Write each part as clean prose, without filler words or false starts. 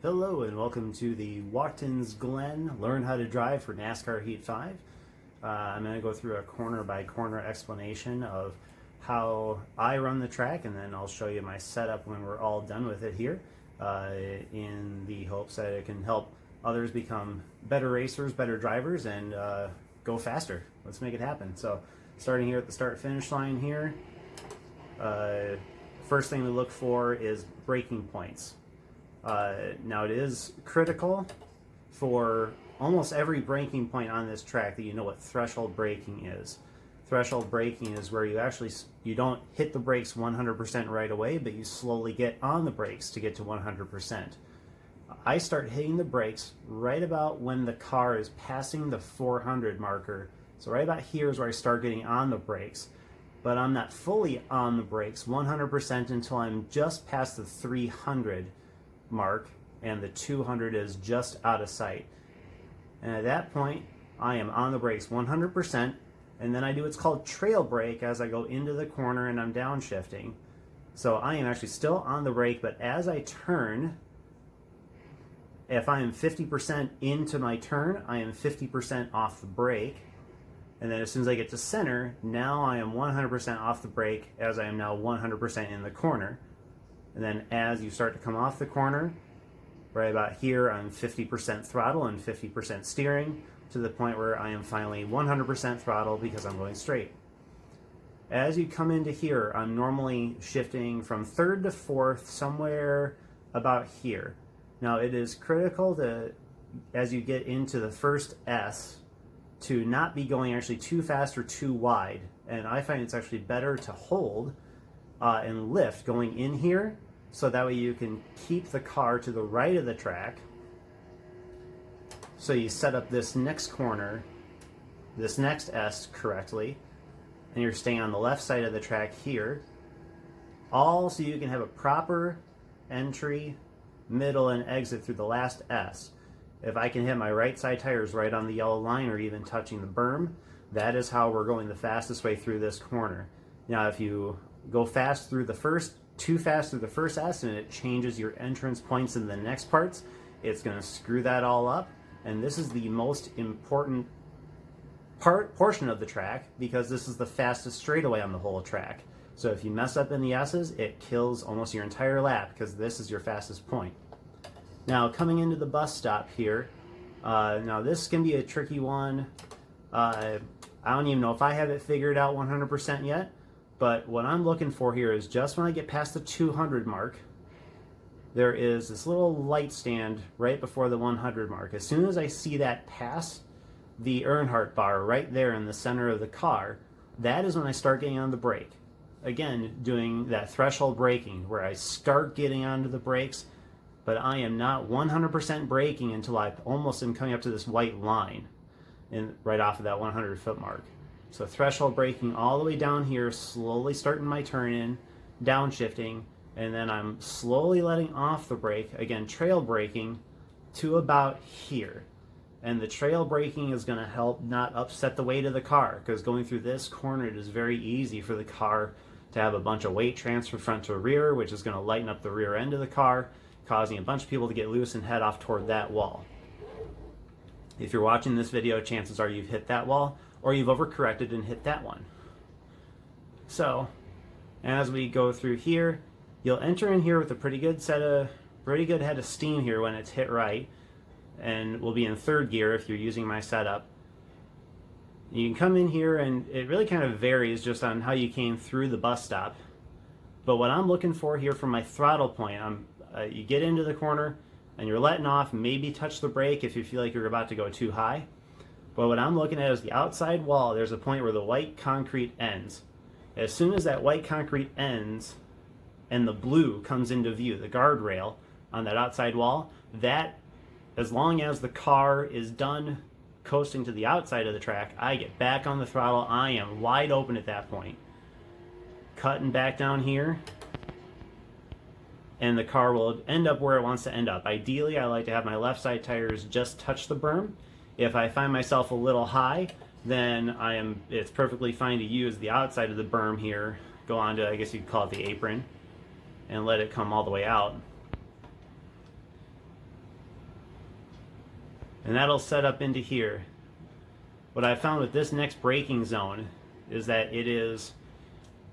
Hello and welcome to the Watkins Glen Learn How to Drive for NASCAR Heat 5. I'm going to go through a corner by corner explanation of how I run the track, and then I'll show you my setup when we're all done with it here, in the hopes that it can help others become better racers, better drivers, and go faster. Let's make it happen. So starting here at the start finish line here, first thing to look for is braking points. Now it is critical for almost every braking point on this track that you know what threshold braking is. Threshold braking is where you don't hit the brakes 100% right away, but you slowly get on the brakes to get to 100%. I start hitting the brakes right about when the car is passing the 400 marker. So right about here is where I start getting on the brakes, but I'm not fully on the brakes 100% until I'm just past the 300 mark and the 200 is just out of sight. And at that point, I am on the brakes 100%, and then I do what's called trail brake as I go into the corner and I'm downshifting. So I am actually still on the brake, but as I turn, if I am 50% into my turn, I am 50% off the brake. And then as soon as I get to center, now I am 100% off the brake as I am now 100% in the corner. And then as you start to come off the corner, right about here, I'm 50% throttle and 50% steering, to the point where I am finally 100% throttle because I'm going straight. As you come into here, I'm normally shifting from third to fourth, somewhere about here. Now it is critical to, as you get into the first S, to not be going actually too fast or too wide. And I find it's actually better to hold and lift going in here, so that way you can keep the car to the right of the track. So you set up this next corner, this next S correctly, and you're staying on the left side of the track here, all so you can have a proper entry, middle, and exit through the last S. If I can hit my right side tires right on the yellow line or even touching the berm, that is how we're going the fastest way through this corner. Now if you go too fast through the first S and it changes your entrance points in the next parts, it's going to screw that all up. And this is the most important portion of the track, because this is the fastest straightaway on the whole track. So if you mess up in the S's, it kills almost your entire lap, because this is your fastest point. Now coming into the bus stop here, now this can be a tricky one. I don't even know if I have it figured out 100% yet. But what I'm looking for here is just when I get past the 200 mark, there is this little light stand right before the 100 mark. As soon as I see that pass the Earnhardt bar right there in the center of the car, that is when I start getting on the brake. Again, doing that threshold braking where I start getting onto the brakes, but I am not 100% braking until I almost am coming up to this white line right off of that 100 foot mark. So threshold braking all the way down here, slowly starting my turn in, downshifting, and then I'm slowly letting off the brake, again trail braking, to about here. And the trail braking is going to help not upset the weight of the car, because going through this corner it is very easy for the car to have a bunch of weight transfer front to rear, which is going to lighten up the rear end of the car, causing a bunch of people to get loose and head off toward that wall. If you're watching this video, chances are you've hit that wall, or you've overcorrected and hit that one. So as we go through here, you'll enter in here with a pretty good head of steam here when it's hit right, and we'll be in third gear if you're using my setup. You can come in here, and it really kind of varies just on how you came through the bus stop. But what I'm looking for here from my throttle point, you get into the corner and you're letting off, maybe touch the brake if you feel like you're about to go too high. But what I'm looking at is the outside wall. There's a point where the white concrete ends. As soon as that white concrete ends and the blue comes into view, the guardrail on that outside wall, that, as long as the car is done coasting to the outside of the track, I get back on the throttle. I am wide open at that point. Cutting back down here, and the car will end up where it wants to end up. Ideally, I like to have my left side tires just touch the berm. If I find myself a little high, then it's perfectly fine to use the outside of the berm here, go on to, I guess you could call it the apron, and let it come all the way out. and that'll set up into here. What I found with this next braking zone is that it is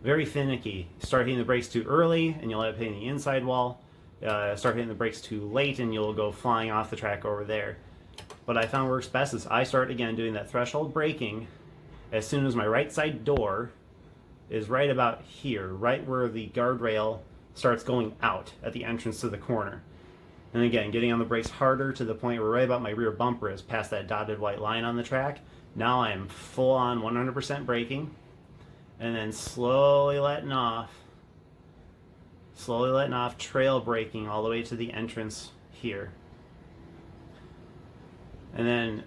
very finicky. Start hitting the brakes too early and you'll end up hitting the inside wall. Start hitting the brakes too late and you'll go flying off the track over there. What I found works best is I start again doing that threshold braking as soon as my right side door is right about here, right where the guardrail starts going out at the entrance to the corner. And again, getting on the brakes harder to the point where right about my rear bumper is past that dotted white line on the track. Now I am full on 100% braking, and then slowly letting off, trail braking all the way to the entrance here. And then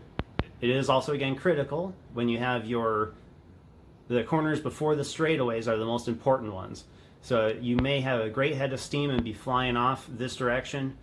it is also again critical when you have the corners before the straightaways are the most important ones. So you may have a great head of steam and be flying off this direction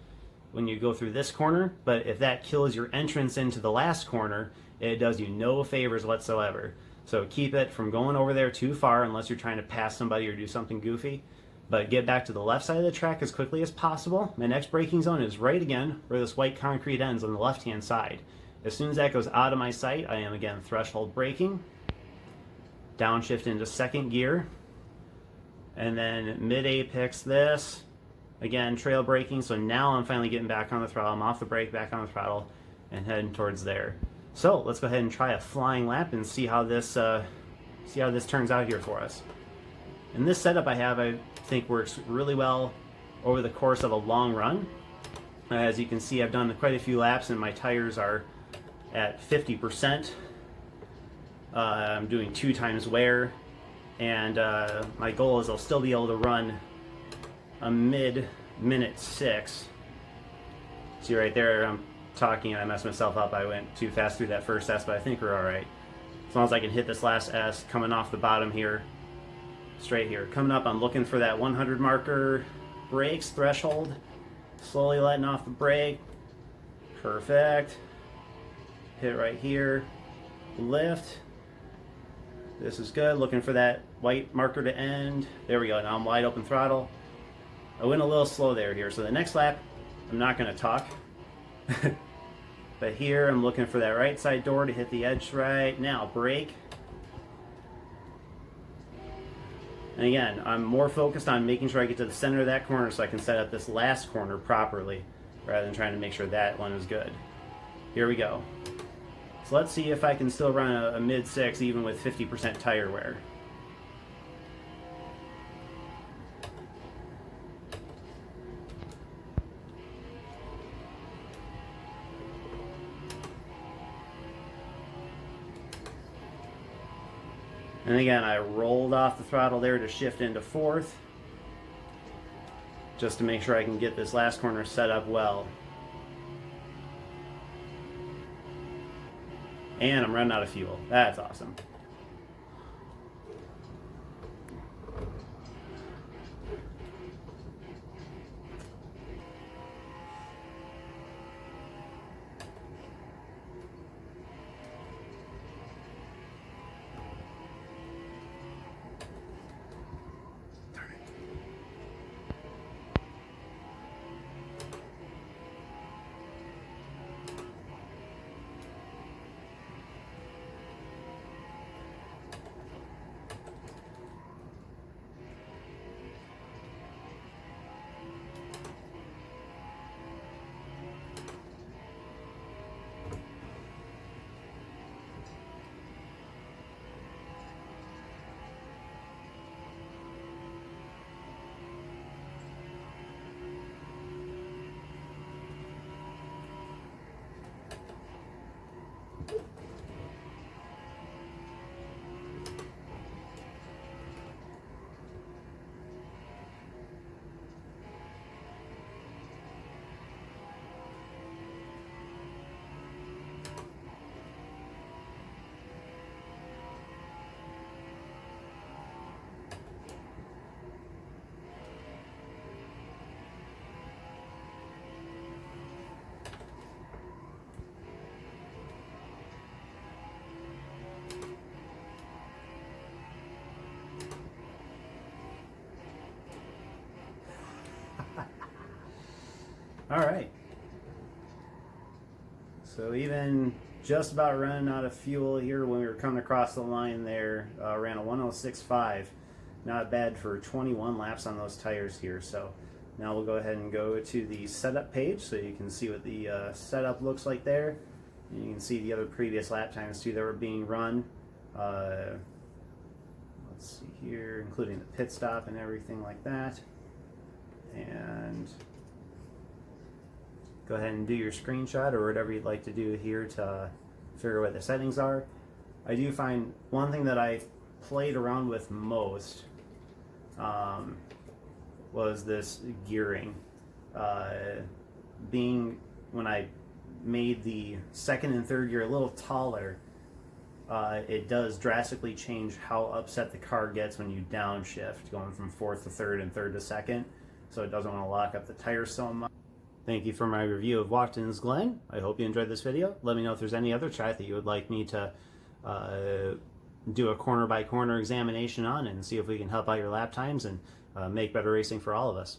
when you go through this corner, but if that kills your entrance into the last corner, it does you no favors whatsoever. So keep it from going over there too far unless you're trying to pass somebody or do something goofy. But get back to the left side of the track as quickly as possible. My next braking zone is right again where this white concrete ends on the left-hand side. As soon as that goes out of my sight, I am again threshold braking, downshift into second gear, and then mid-apex this, again trail braking. So now I'm finally getting back on the throttle. I'm off the brake, back on the throttle, and heading towards there. So let's go ahead and try a flying lap and see how this turns out here for us. And this setup I think works really well over the course of a long run. As you can see, I've done quite a few laps and my tires are at 50%. I'm doing 2 times wear, and my goal is I'll still be able to run a mid-minute 6. See right there, I'm talking and I messed myself up. I went too fast through that first S, but I think we're alright. As long as I can hit this last S coming off the bottom here, straight here. Coming up, I'm looking for that 100 marker, brakes, threshold, slowly letting off the brake. Perfect. Hit right here, lift. This is good. Looking for that white marker to end. There we go. Now I'm wide open throttle. I went a little slow here. So the next lap, I'm not going to talk. But here I'm looking for that right side door to hit the edge right. Now brake. And again, I'm more focused on making sure I get to the center of that corner so I can set up this last corner properly rather than trying to make sure that one is good. Here we go. So let's see if I can still run a mid-6 even with 50% tire wear. And again, I rolled off the throttle there to shift into 4th, just to make sure I can get this last corner set up well. And I'm running out of fuel. That's awesome. All right. So even just about running out of fuel here when we were coming across the line there, ran a 106.5. Not bad for 21 laps on those tires here. So now we'll go ahead and go to the setup page so you can see what the setup looks like there. And you can see the other previous lap times too that were being run. Let's see here, including the pit stop and everything like that. And go ahead and do your screenshot or whatever you'd like to do here to figure out what the settings are. I do find one thing that I played around with most was this gearing. Being when I made the second and third gear a little taller, it does drastically change how upset the car gets when you downshift, going from fourth to third and third to second. So it doesn't want to lock up the tires so much. Thank you for my review of Watkins Glen. I hope you enjoyed this video. Let me know if there's any other track that you would like me to do a corner by corner examination on and see if we can help out your lap times and make better racing for all of us.